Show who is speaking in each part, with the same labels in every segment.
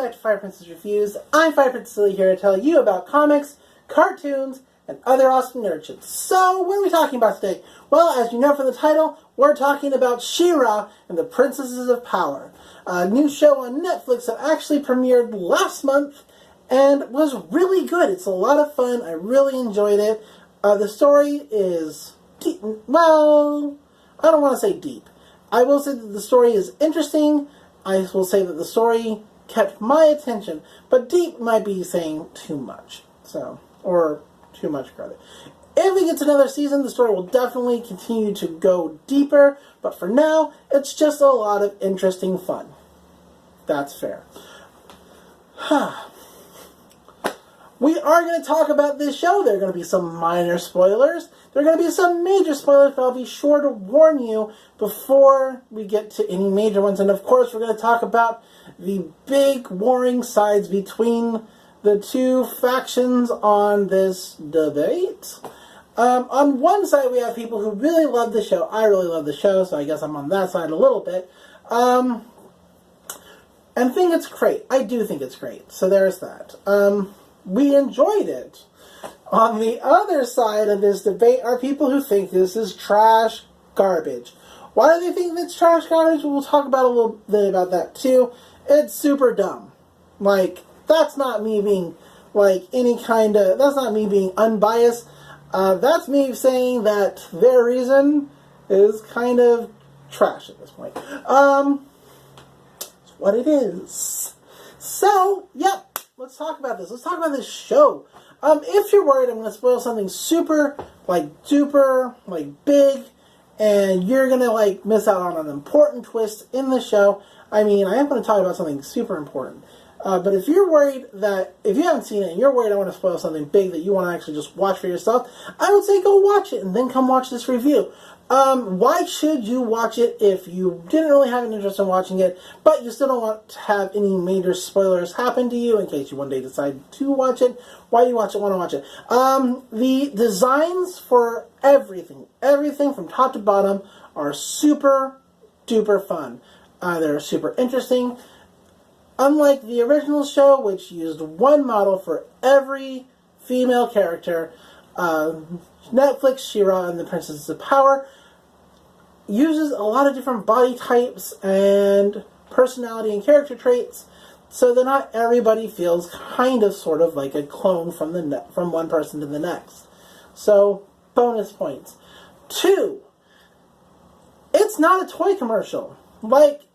Speaker 1: back to Fire Princess Reviews. I'm Fire Princess Lily here to tell you about comics, cartoons, and other awesome nerd shit. So, what are we talking about today? Well, as you know from the title, we're talking about She-Ra and the Princesses of Power. A new show on Netflix that actually premiered last month and was really good. It's a lot of fun. I really enjoyed it. The story is deep. Well, I don't want to say deep. I will say that the story is interesting. I will say that the story kept my attention, but deep might be saying too much. Or too much credit. If we get to another season, the story will definitely continue to go deeper, but for now, it's just a lot of interesting fun. That's fair. We are going to talk about this show. There are going to be some minor spoilers. There are going to be some major spoilers, but I'll be sure to warn you before we get to any major ones. And of course, we're going to talk about the big warring sides between the two factions on this debate. On one side, we have people who really love the show. I really love the show, so I guess I'm on that side a little bit. And think it's great. I do think it's great. So there's that. We enjoyed it. On the other side of this debate are people who think this is trash garbage. Why do they think it's trash garbage? We'll talk about a little bit about that too. It's super dumb. That's not me being, that's not me being unbiased. That's me saying that their reason is kind of trash at this point. It's what it is. So, yep. Let's talk about this. Let's talk about this show. If you're worried I'm going to spoil something super, duper, big, and you're going to, miss out on an important twist in the show, I am going to talk about something super important. But if you're worried that, if you haven't seen it and you're worried I want to spoil something big that you want to actually just watch for yourself, I would say go watch it and then come watch this review. Why should you watch it if you didn't really have an interest in watching it, but you still don't want to have any major spoilers happen to you in case you one day decide to watch it? Why do you want to watch it? The designs for everything from top to bottom are super duper fun. They're super interesting. Unlike the original show, which used one model for every female character, Netflix, She-Ra, and the Princesses of Power uses a lot of different body types and personality and character traits, so that not everybody feels sort of like a clone from one person to the next. So, bonus points. 2, it's not a toy commercial.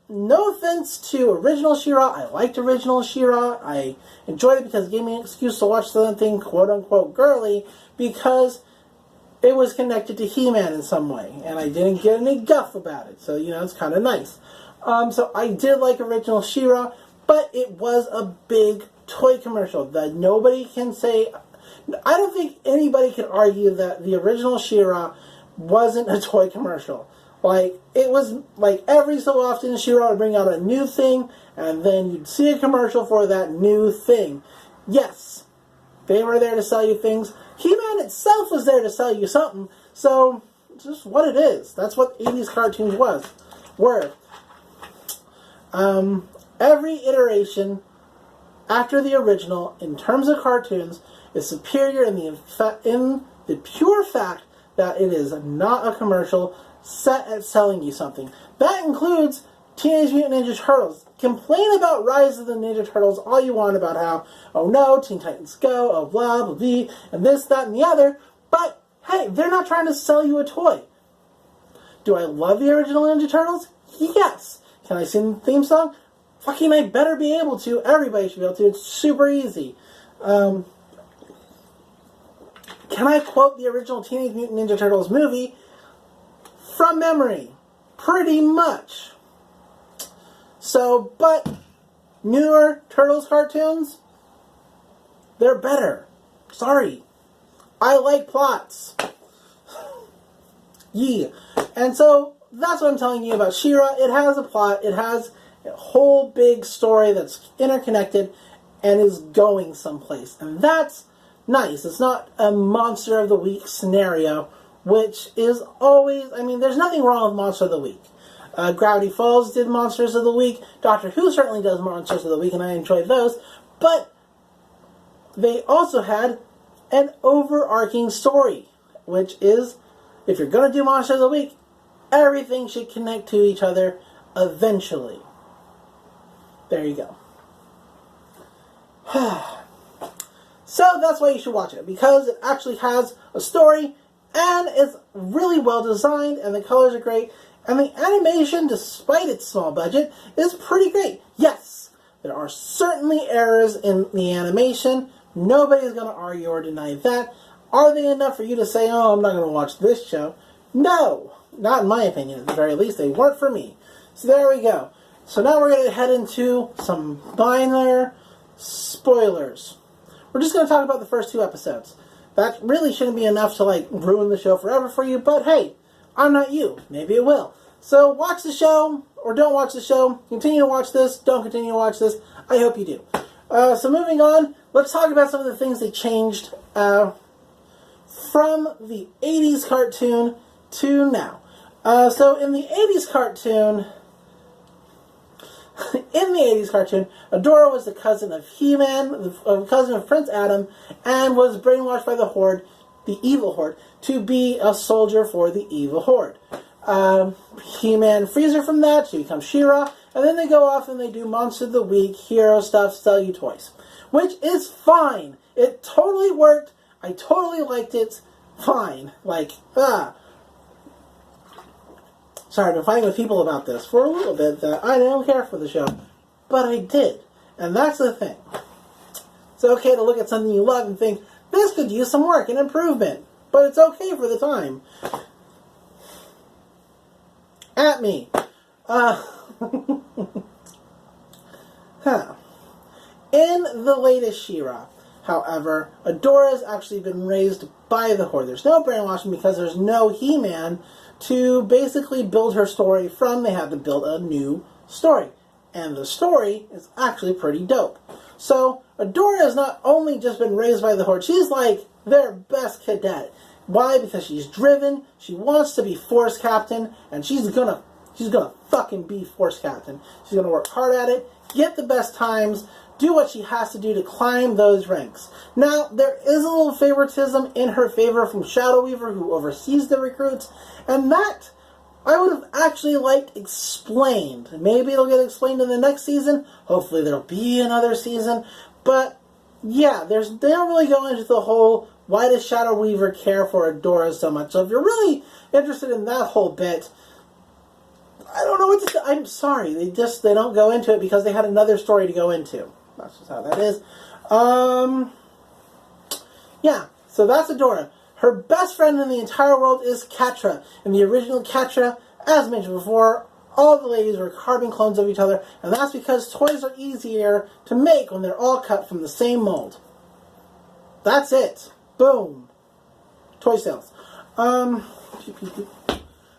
Speaker 1: No offense to original She-Ra, I liked original She-Ra, I enjoyed it because it gave me an excuse to watch something quote-unquote girly, because it was connected to He-Man in some way, and I didn't get any guff about it, so, it's kind of nice. So I did like original She-Ra, but it was a big toy commercial that nobody can say. I don't think anybody can argue that the original She-Ra wasn't a toy commercial. It was, every so often She-Ra would bring out a new thing, and then you'd see a commercial for that new thing. Yes, they were there to sell you things. He-Man itself was there to sell you something, so it's just what it is. That's what 80s cartoons were. Every iteration after the original, in terms of cartoons, is superior in the pure fact that it is not a commercial set at selling you something. That includes Teenage Mutant Ninja Turtles. Complain about Rise of the Ninja Turtles all you want about how, oh no, Teen Titans Go, oh blah, blah, blah, and this, that, and the other, but hey, they're not trying to sell you a toy. Do I love the original Ninja Turtles? Yes. Can I sing the theme song? Fucking I better be able to. Everybody should be able to. It's super easy. Can I quote the original Teenage Mutant Ninja Turtles movie? From memory. Pretty much. So, but newer Turtles cartoons, they're better. Sorry. I like plots. Yeah. And so, that's what I'm telling you about She-Ra. It has a plot. It has a whole big story that's interconnected and is going someplace. And that's nice. It's not a Monster of the Week scenario, which is always, there's nothing wrong with Monster of the Week. Gravity Falls did Monsters of the Week. Doctor Who certainly does Monsters of the Week, and I enjoyed those. But they also had an overarching story, which is, if you're going to do Monsters of the Week, everything should connect to each other eventually. There you go. So that's why you should watch it, because it actually has a story, and it's really well designed, and the colors are great, and the animation, despite its small budget, is pretty great. Yes, there are certainly errors in the animation. Nobody's going to argue or deny that. Are they enough for you to say, oh, I'm not going to watch this show? No, not in my opinion. At the very least, they weren't for me. So there we go. So now we're going to head into some minor spoilers. We're just going to talk about the first 2 episodes. That really shouldn't be enough to, like, ruin the show forever for you, but hey, I'm not you. Maybe it will. So watch the show, or don't watch the show. Continue to watch this, don't continue to watch this. I hope you do. So moving on, let's talk about some of the things they changed from the 80s cartoon to now. So in the 80s cartoon... In the 80s cartoon, Adora was the cousin of He-Man, the cousin of Prince Adam, and was brainwashed by the Horde, the evil Horde, to be a soldier for the evil Horde. He-Man frees her from that, she becomes She-Ra, and then they go off and they do Monster of the Week, hero stuff, sell you toys. Which is fine. It totally worked. I totally liked it. Fine. Sorry, I've been fighting with people about this for a little bit, that I don't care for the show. But I did. And that's the thing. It's okay to look at something you love and think, this could use some work and improvement. But it's okay for the time. At me. In the latest She-Ra, however, Adora has actually been raised by the Horde. There's no brainwashing because there's no He-Man to basically build her story from. They had to build a new story. And the story is actually pretty dope. So, Adora has not only just been raised by the Horde, she's like their best cadet. Why? Because she's driven, she wants to be Force Captain, and she's gonna fucking be Force Captain. She's gonna work hard at it, get the best times, do what she has to do to climb those ranks. Now, there is a little favoritism in her favor from Shadow Weaver, who oversees the recruits, and that I would have actually liked explained. Maybe it'll get explained in the next season. Hopefully there'll be another season. But, yeah, they don't really go into the whole, why does Shadow Weaver care for Adora so much? So if you're really interested in that whole bit, I don't know what to say. I'm sorry. They don't go into it because they had another story to go into. That's just how that is. Yeah, so that's Adora. Her best friend in the entire world is Catra. In the original Catra, as mentioned before, all the ladies were carbon clones of each other, and that's because toys are easier to make when they're all cut from the same mold. That's it. Boom. Toy sales.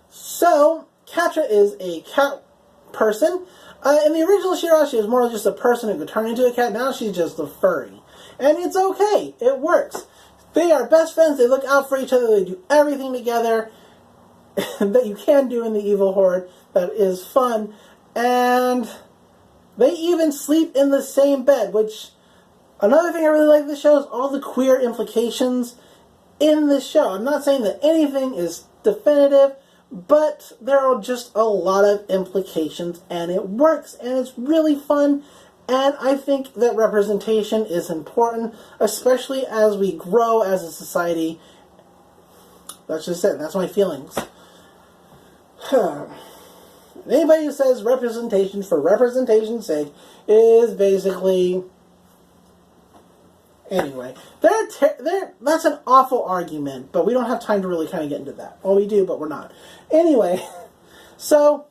Speaker 1: So, Catra is a cat person. In the original She-Ra, she was more just a person who could turn into a cat. Now she's just a furry. And it's okay. It works. They are best friends. They look out for each other. They do everything together that you can do in the Evil Horde that is fun. And they even sleep in the same bed, which, another thing I really like in the show is all the queer implications in the show. I'm not saying that anything is definitive, but there are just a lot of implications, and it works, and it's really fun, and I think that representation is important, especially as we grow as a society. That's just it. That's my feelings. Anybody who says representation for representation's sake is basically... Anyway, that's an awful argument, but we don't have time to really kind of get into that. Well, we do, but we're not. Anyway, so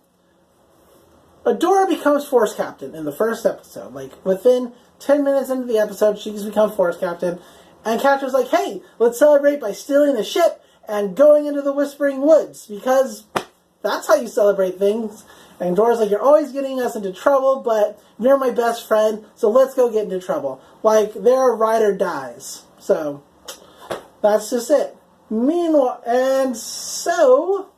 Speaker 1: Adora becomes Force Captain in the first episode. Like, within 10 minutes into the episode, she's become Force Captain, and Catra's like, hey, let's celebrate by stealing a ship and going into the Whispering Woods, because that's how you celebrate things. And Dora's like, you're always getting us into trouble, but you're my best friend, so let's go get into trouble. Like, they're ride or dies. So, that's just it. Meanwhile, and so,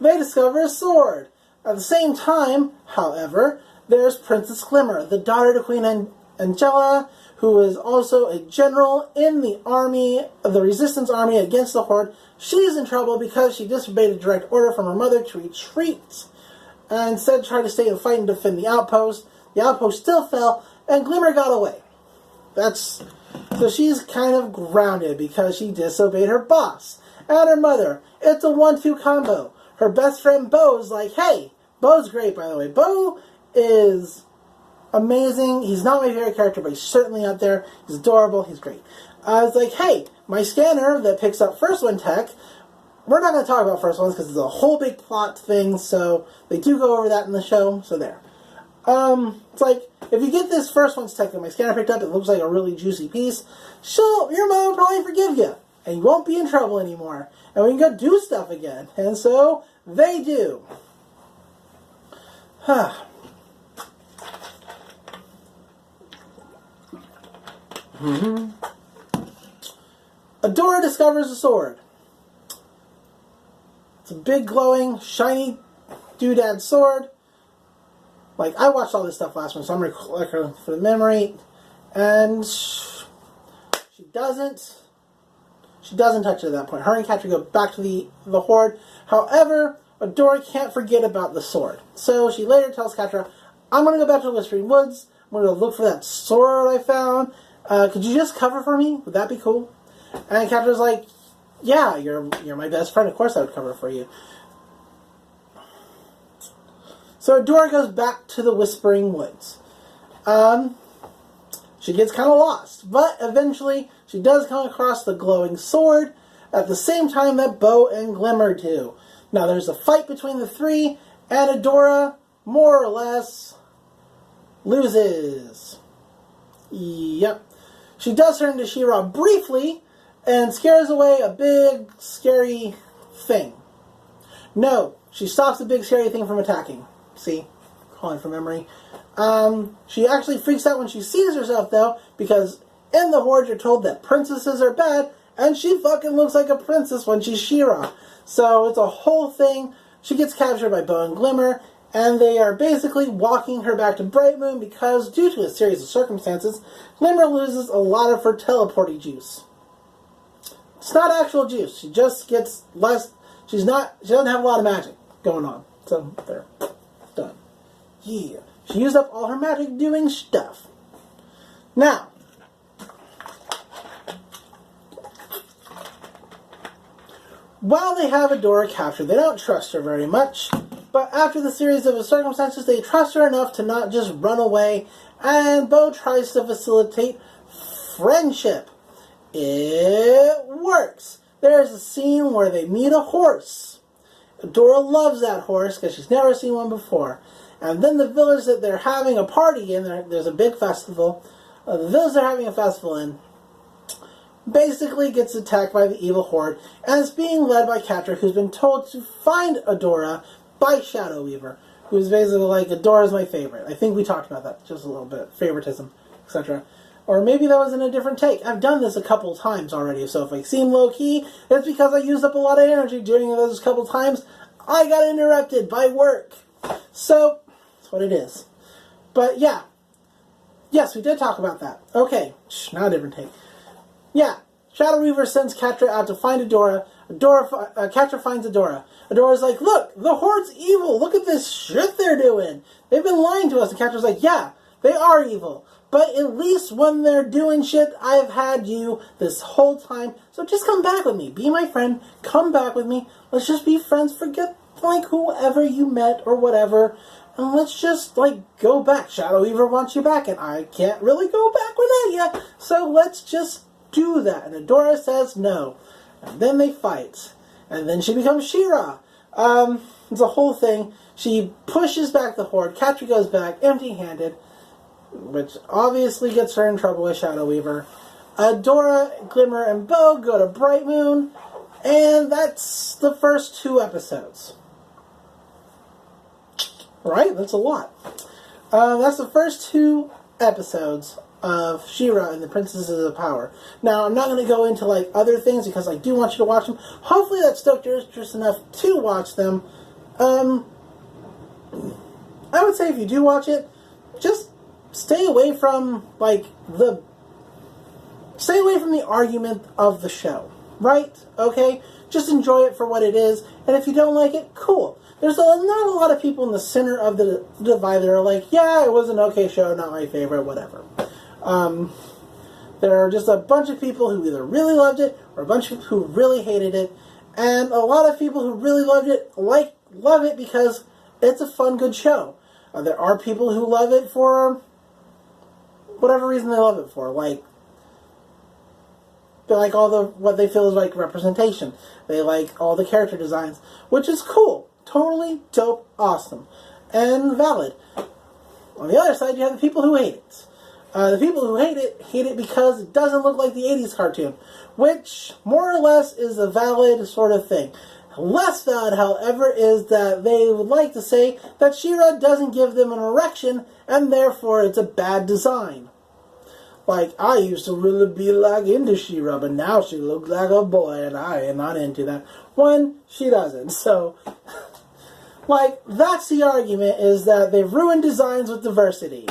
Speaker 1: they discover a sword. At the same time, however, there's Princess Glimmer, the daughter to Queen Angela, who is also a general in the army, the resistance army against the Horde. She's in trouble because she disobeyed a direct order from her mother to retreat. And instead tried to stay and fight and defend the outpost. The outpost still fell, and Glimmer got away. So she's kind of grounded because she disobeyed her boss and her mother. It's a 1-2 combo. Her best friend Bo's like, hey, Bo's great, by the way. Bo is amazing. He's not my favorite character, but he's certainly up there. He's adorable. He's great. It's like, hey, my scanner that picks up First One tech, we're not going to talk about First Ones because it's a whole big plot thing, so they do go over that in the show, so there. It's like, if you get this First One's tech that my scanner picked up, it looks like a really juicy piece, your mom will probably forgive you, and you won't be in trouble anymore, and we can go do stuff again. And so, they do. Adora discovers a sword. It's a big, glowing, shiny doodad sword. Like, I watched all this stuff last month, so I'm recording for the memory. And she doesn't touch it at that point. Her and Catra go back to the Horde. However, Adora can't forget about the sword. So she later tells Catra, I'm going to go back to the Whispering Woods. I'm going to look for that sword I found. Could you just cover for me? Would that be cool? And Catra's like, yeah, you're my best friend. Of course I would cover for you. So Adora goes back to the Whispering Woods. She gets kind of lost, but eventually she does come across the glowing sword at the same time that Bo and Glimmer do. Now there's a fight between the three, and Adora, more or less, loses. Yep. She does turn into She-Ra briefly, and scares away a big, scary thing. No, she stops the big, scary thing from attacking. See? Calling from memory. She actually freaks out when she sees herself, though, because in the Horde you're told that princesses are bad, and she fucking looks like a princess when she's She-Ra. So it's a whole thing. She gets captured by Bo and Glimmer, and they are basically walking her back to Bright Moon because, due to a series of circumstances, Glimmer loses a lot of her teleporting juice. It's not actual juice. She just gets less. She doesn't have a lot of magic going on. So, there. Done. Yeah. She used up all her magic doing stuff. Now, while they have Adora captured, they don't trust her very much. But after the series of circumstances, they trust her enough to not just run away. And Bo tries to facilitate friendship. It works. There's a scene where they meet a horse. Adora loves that horse because she's never seen one before. And then the village that they're having a party in, there's a big festival. The village they're having a festival in basically gets attacked by the evil Horde. And it's being led by Catra, who's been told to find Adora by Shadow Weaver, who's basically like, Adora's my favorite. I think we talked about that just a little bit. Favoritism, etc. Or maybe that was in a different take. I've done this a couple times already, so if I seem low-key, it's because I used up a lot of energy during those couple times. I got interrupted by work. So, that's what it is. But, yeah. Yes, we did talk about that. Okay, now a different take. Yeah, Shadow Weaver sends Catra out to find Adora. Catra finds Adora. Adora's like, look, the Horde's evil. Look at this shit they're doing. They've been lying to us. And Catra's like, yeah, they are evil. But at least when they're doing shit, I've had you this whole time. So just come back with me. Be my friend. Come back with me. Let's just be friends. Forget, like, whoever you met or whatever. And let's just, like, go back. Shadow Weaver wants you back, and I can't really go back without you. So let's just do that. And Adora says no. And then they fight. And then she becomes She-Ra. It's a whole thing. She pushes back the Horde. Catra goes back empty-handed, which obviously gets her in trouble with Shadow Weaver. Adora, Glimmer, and Bo go to Bright Moon, and that's the first 2 episodes. Right? That's a lot. That's the first 2 episodes of She-Ra and the Princesses of Power. Now, I'm not going to go into, like, other things because I do want you to watch them. Hopefully that stoked your interest enough to watch them. I would say if you do watch it, just stay away from the argument of the show, right? Okay, just enjoy it for what it is, and if you don't like it, cool. There's not a lot of people in the center of the divide that are like, yeah, it was an okay show, not my favorite, whatever. There are just a bunch of people who either really loved it or a bunch of who really hated it, and a lot of people who really loved it love it because it's a fun, good show. There are people who love it for whatever reason they love it for, they like what they feel is like representation. They like all the character designs, which is cool. Totally dope, awesome, and valid. On the other side, you have the people who hate it. The people who hate it because it doesn't look like the 80s cartoon, which more or less is a valid sort of thing. Less valid, however, is that they would like to say that She-Ra doesn't give them an erection, and therefore it's a bad design. Like, I used to really be into She-Ra, but now she looks like a boy, and I am not into that. One, she doesn't. So, that's the argument, is that they've ruined designs with diversity.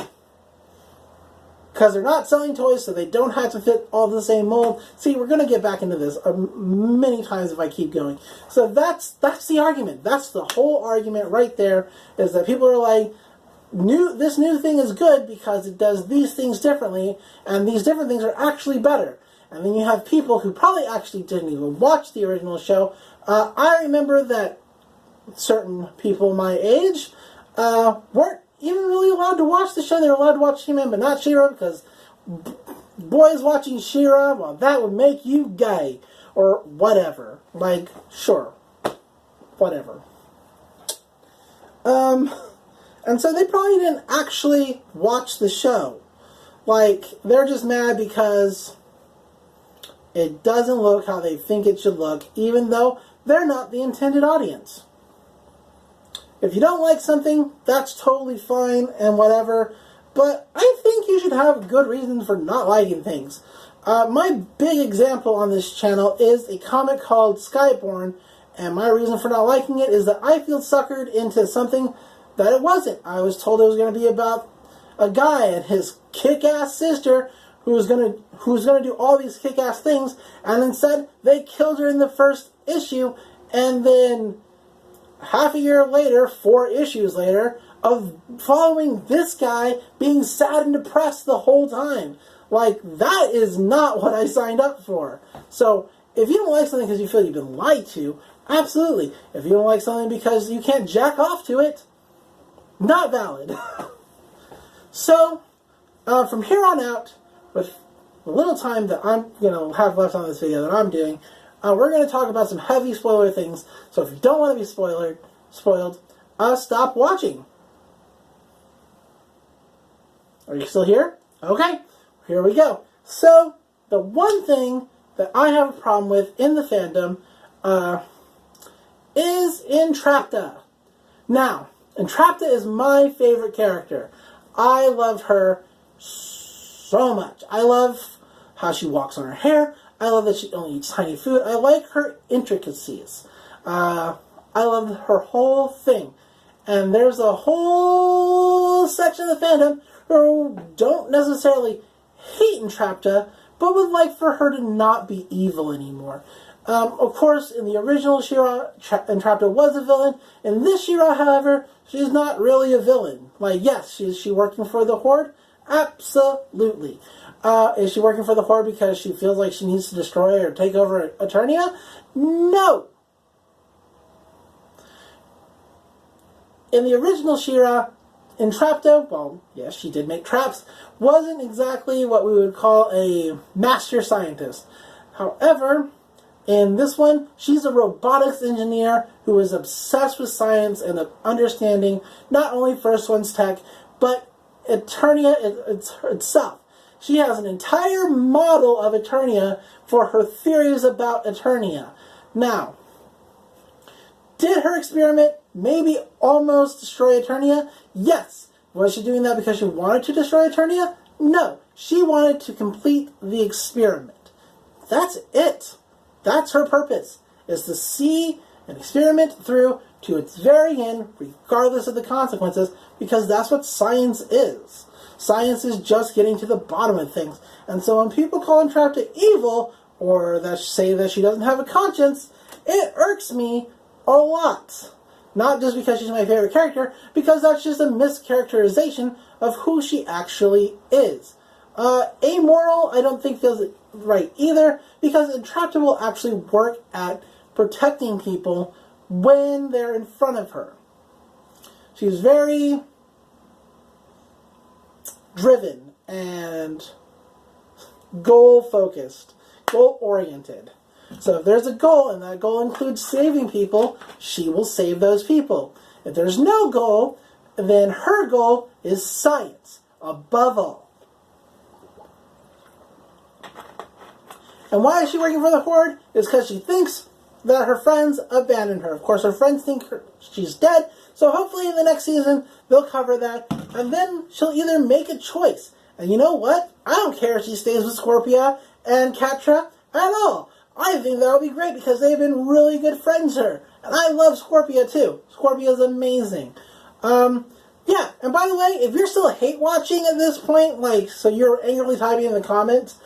Speaker 1: Because they're not selling toys, so they don't have to fit all the same mold. See, we're going to get back into this many times if I keep going. So that's the argument. That's the whole argument right there, is that people are like, this new thing is good because it does these things differently, and these different things are actually better. And then you have people who probably actually didn't even watch the original show. I remember that certain people my age weren't even really allowed to watch the show. They were allowed to watch He-Man, but not She-Ra, because boys watching She-Ra, well, that would make you gay, or whatever. Sure, whatever. And so they probably didn't actually watch the show. They're just mad because it doesn't look how they think it should look, even though they're not the intended audience. If you don't like something, that's totally fine and whatever, but I think you should have good reasons for not liking things. My big example on this channel is a comic called Skyborn, and my reason for not liking it is that I feel suckered into something that it wasn't. I was told it was going to be about a guy and his kick-ass sister who was going to do all these kick-ass things, and instead they killed her in the first issue, and then half a year later, 4 issues later, of following this guy being sad and depressed the whole time. That is not what I signed up for. So, if you don't like something because you feel you've been lied to, absolutely. If you don't like something because you can't jack off to it, not valid. So, from here on out, with the little time that I'm going to have left on this video that I'm doing, we're going to talk about some heavy spoiler things. So if you don't want to be spoiled, stop watching. Are you still here? Okay, here we go. So, the one thing that I have a problem with in the fandom is Entrapta. Now, Entrapta is my favorite character. I love her so much. I love how she walks on her hair. I love that she only eats tiny food. I like her intricacies. I love her whole thing. And there's a whole section of the fandom who don't necessarily hate Entrapta, but would like for her to not be evil anymore. Of course, in the original She-Ra, Entrapta was a villain. In this She-Ra, however, she's not really a villain. Yes, is she working for the Horde? Absolutely. Is she working for the Horde because she feels like she needs to destroy or take over Eternia? No! In the original She-Ra, Entrapta, well, yes, she did make traps, wasn't exactly what we would call a master scientist. However, in this one, she's a robotics engineer who is obsessed with science and understanding not only First One's tech, but Eternia itself. She has an entire model of Eternia for her theories about Eternia. Now, did her experiment maybe almost destroy Eternia? Yes. Was she doing that because she wanted to destroy Eternia? No. She wanted to complete the experiment. That's it. That's her purpose, is to see an experiment through to its very end, regardless of the consequences, because that's what science is. Science is just getting to the bottom of things. And so when people call Entrapta evil, or that say that she doesn't have a conscience, it irks me a lot. Not just because she's my favorite character, because that's just a mischaracterization of who she actually is. Amoral, I don't think feels right either, because Entrapta will actually work at protecting people when they're in front of her. She's very driven and goal-focused, goal-oriented. So if there's a goal, and that goal includes saving people, she will save those people. If there's no goal, then her goal is science, above all. And why is she working for the Horde? It's because she thinks that her friends abandoned her. Of course, her friends think she's dead, so hopefully in the next season, they'll cover that, and then she'll either make a choice. And you know what? I don't care if she stays with Scorpia and Catra at all. I think that would be great because they've been really good friends here. And I love Scorpia too. Scorpia's amazing. Yeah, and by the way, if you're still hate watching at this point, like, so you're angrily typing in the comments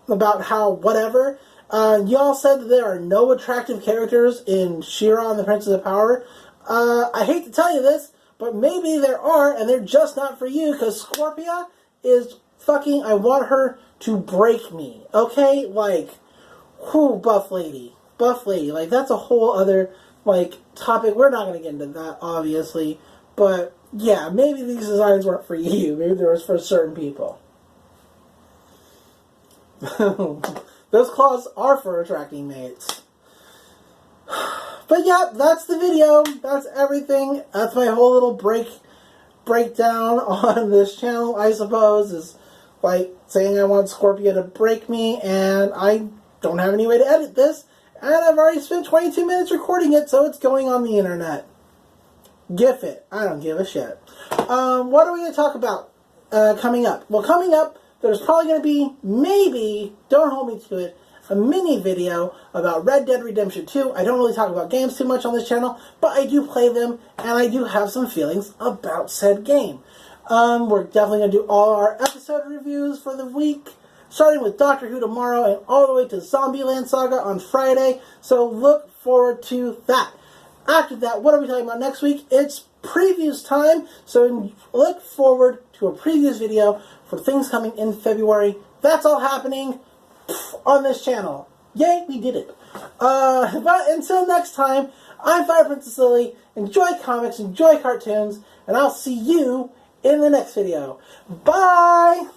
Speaker 1: about how whatever, y'all said that there are no attractive characters in She-Ra and the Princess of Power. I hate to tell you this, but maybe there are, and they're just not for you, because Scorpia is fucking, I want her to break me, okay? Like, whew, buff lady, like, that's a whole other, like, topic. We're not going to get into that, obviously, but, yeah, maybe these designs weren't for you, maybe they were for certain people. Those claws are for attracting mates. But yeah, that's the video. That's everything. That's my whole little breakdown on this channel, I suppose, is like saying I want Scorpia to break me, and I don't have any way to edit this, and I've already spent 22 minutes recording it, so it's going on the internet. GIF it. I don't give a shit. What are we going to talk about coming up? Well, coming up, there's probably going to be, maybe, don't hold me to it, a mini video about Red Dead Redemption 2. I don't really talk about games too much on this channel, but I do play them, and I do have some feelings about said game. We're definitely going to do all our episode reviews for the week, starting with Doctor Who tomorrow, and all the way to Zombieland Saga on Friday, so look forward to that. After that, what are we talking about next week? It's previews time, so look forward to a previews video for things coming in February. That's all happening on this channel. Yay, we did it. But until next time, I'm Fire Princess Lily. Enjoy comics, enjoy cartoons, and I'll see you in the next video. Bye!